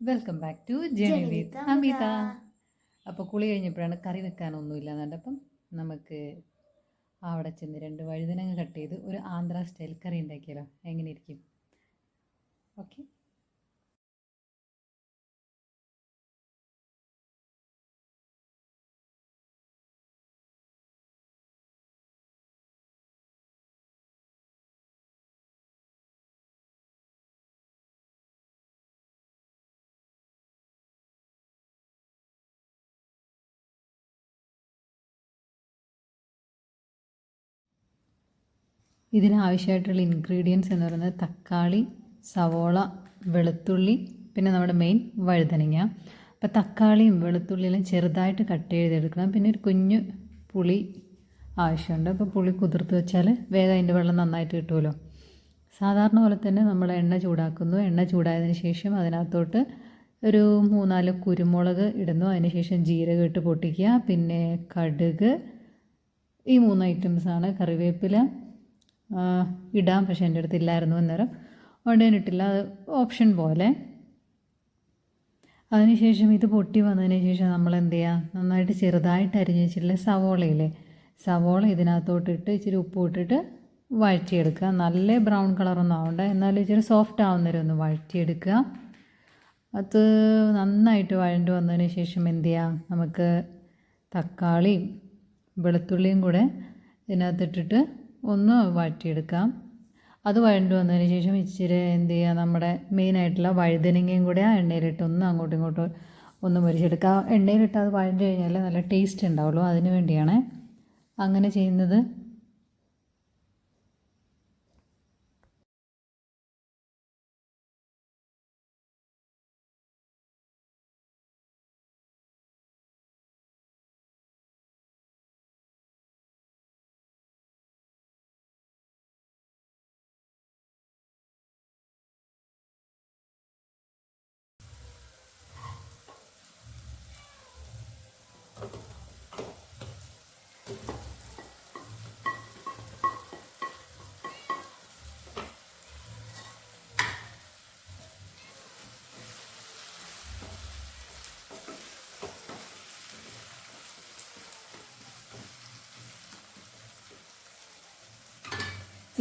Welcome back to journey with Amitha. അപ്പോൾ കുളി കഴിഞ്ഞപ്പോഴാണ് കറി വെക്കാനൊന്നുമില്ല എന്നുണ്ടപ്പം നമുക്ക് അവിടെ ചെന്ന് 2 വഴുതനങ്ങ കട്ട് ചെയ്ത് ഒരു ആന്ധ്ര സ്റ്റൈൽ കറി ഉണ്ടാക്കിയാലോ? എങ്ങനെ ഇരിക്കും? ഓക്കെ, ഇതിനാവശ്യമായിട്ടുള്ള ഇൻഗ്രീഡിയൻസ് എന്ന് പറയുന്നത് തക്കാളി, സവോള, വെളുത്തുള്ളി, പിന്നെ നമ്മുടെ മെയിൻ വഴുതനങ്ങ. അപ്പോൾ തക്കാളിയും വെളുത്തുള്ളിയെല്ലാം ചെറുതായിട്ട് കട്ട് ചെയ്തെടുക്കണം. പിന്നെ ഒരു കുഞ്ഞു പുളി ആവശ്യമുണ്ട്. അപ്പോൾ പുളി കുതിർത്ത് വെച്ചാൽ വേഗം അതിൻ്റെ വെള്ളം നന്നായിട്ട് കിട്ടുമല്ലോ. സാധാരണ പോലെ തന്നെ നമ്മൾ എണ്ണ ചൂടാക്കുന്നു. എണ്ണ ചൂടായതിന് ശേഷം അതിനകത്തോട്ട് ഒരു 3-4 കുരുമുളക് ഇടുന്നു. അതിന് ശേഷം ജീരകം ഇട്ട് പൊട്ടിക്കുക. പിന്നെ കടുക്, ഈ 3 ഐറ്റംസാണ്. കറിവേപ്പില ഇടാം, പക്ഷേ എൻ്റെ അടുത്ത് ഇല്ലായിരുന്നു അന്നേരം ഉടനിട്ടില്ല, അത് ഓപ്ഷൻ പോലെ. അതിനുശേഷം ഇത് പൊട്ടി വന്നതിന് ശേഷം നമ്മൾ എന്ത് ചെയ്യുക, നന്നായിട്ട് ചെറുതായിട്ട് അരിഞ്ഞ് വെച്ചിട്ടുള്ള സവോളയില്ലേ, സവോള ഇതിനകത്തോട്ടിട്ട് ഇച്ചിരി ഉപ്പ് ഇട്ടിട്ട് വഴറ്റിയെടുക്കുക. നല്ല ബ്രൗൺ കളറൊന്നും ആവണ്ട, എന്നാലും ഇച്ചിരി സോഫ്റ്റ് ആവുന്നവരെ ഒന്ന് വഴറ്റിയെടുക്കുക. അത് നന്നായിട്ട് വഴണ്ട് വന്നതിന് ശേഷം എന്ത് ചെയ്യുക, നമുക്ക് തക്കാളിയും വെളുത്തുള്ളിയും കൂടെ ഇതിനകത്തിട്ടിട്ട് ഒന്ന് വഴറ്റിയെടുക്കാം. അത് വഴണ്ട് വന്നതിന് ശേഷം ഇച്ചിരി എന്ത് ചെയ്യുക, നമ്മുടെ മെയിനായിട്ടുള്ള വഴുതനങ്ങയും കൂടെ ആ എണ്ണയിലിട്ട് ഒന്ന് അങ്ങോട്ടും ഇങ്ങോട്ടും ഒന്ന് മുരിച്ചെടുക്കുക. എണ്ണയിലിട്ട് അത് വഴണ്ട് കഴിഞ്ഞാൽ നല്ല ടേസ്റ്റ് ഉണ്ടാവുള്ളൂ, അതിന് വേണ്ടിയാണ് അങ്ങനെ ചെയ്യുന്നത്.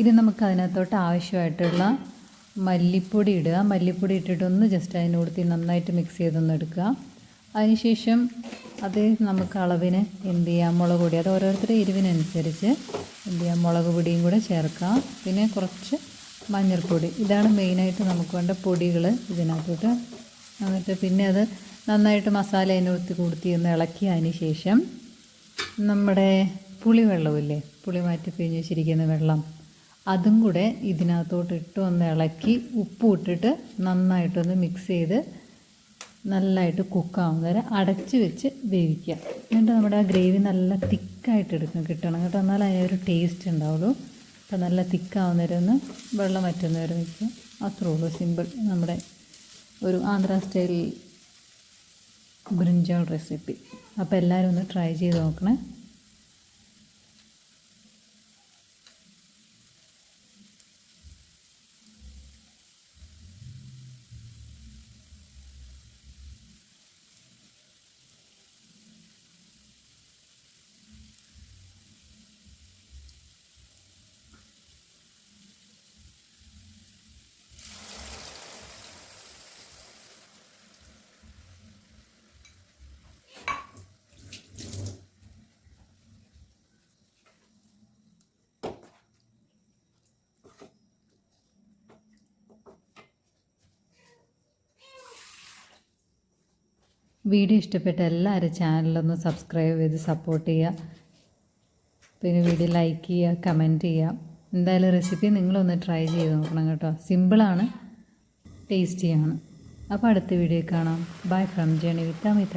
ഇത് നമുക്ക് അതിനകത്തോട്ട് ആവശ്യമായിട്ടുള്ള മല്ലിപ്പൊടി ഇടുക. മല്ലിപ്പൊടി ഇട്ടിട്ടൊന്ന് ജസ്റ്റ് അതിൻ്റെ കൂടെ നന്നായിട്ട് മിക്സ് ചെയ്തൊന്ന് എടുക്കുക. അതിനുശേഷം അത് നമുക്ക് അളവിന് എന്ത് ചെയ്യാം, മുളക് പൊടി, അത് ഓരോരുത്തരുടെ എരിവിനനുസരിച്ച് എന്ത് ചെയ്യാം, മുളക് പൊടിയും കൂടെ ചേർക്കാം. പിന്നെ കുറച്ച് മഞ്ഞൾപ്പൊടി, ഇതാണ് മെയിനായിട്ട് നമുക്ക് വേണ്ട പൊടികൾ ഇതിനകത്തോട്ട്. എന്നിട്ട് പിന്നെ അത് നന്നായിട്ട് മസാല അതിനകത്ത് കൊടുത്തി ഒന്ന് ഇളക്കിയതിന് ശേഷം നമ്മുടെ പുളിവെള്ളമില്ലേ, പുളി മാറ്റി പിഴിഞ്ഞ് വെച്ചിരിക്കുന്ന വെള്ളം, അതും കൂടെ ഇതിനകത്തോട്ട് ഇട്ട് ഒന്ന് ഇളക്കി ഉപ്പ് ഇട്ടിട്ട് നന്നായിട്ടൊന്ന് മിക്സ് ചെയ്ത് നല്ലതായിട്ട് കുക്കാവുന്നവരെ അടച്ച് വെച്ച് വേവിക്കുക. എന്നിട്ട് നമ്മുടെ ആ ഗ്രേവി നല്ല തിക്കായിട്ട് കിട്ടണം കേട്ടോ, എന്നാലും അതിനൊരു ടേസ്റ്റ് ഉണ്ടാവുള്ളൂ. അപ്പോൾ നല്ല തിക്കാവുന്നവരെ ഒന്ന് വെള്ളം വറ്റുന്നവരെ വയ്ക്കുക. അത്രേ ഉള്ളൂ, സിമ്പിൾ. നമ്മുടെ ഒരു ആന്ധ്ര സ്റ്റൈൽ ബ്രിഞ്ചാൾ റെസിപ്പി. അപ്പോൾ എല്ലാവരും ഒന്ന് ട്രൈ ചെയ്ത് നോക്കണേ. വീഡിയോ ഇഷ്ടപ്പെട്ട എല്ലാവരും ചാനലൊന്ന് സബ്സ്ക്രൈബ് ചെയ്ത് സപ്പോർട്ട് ചെയ്യുക. പിന്നെ വീഡിയോ ലൈക്ക് ചെയ്യുക, കമൻറ്റ് ചെയ്യുക. എന്തായാലും റെസിപ്പി നിങ്ങളൊന്ന് ട്രൈ ചെയ്ത് നോക്കണം കേട്ടോ, സിമ്പിളാണ്, ടേസ്റ്റിയാണ്. അപ്പോൾ അടുത്ത വീഡിയോ കാണാം. Bye from journey with Amitha.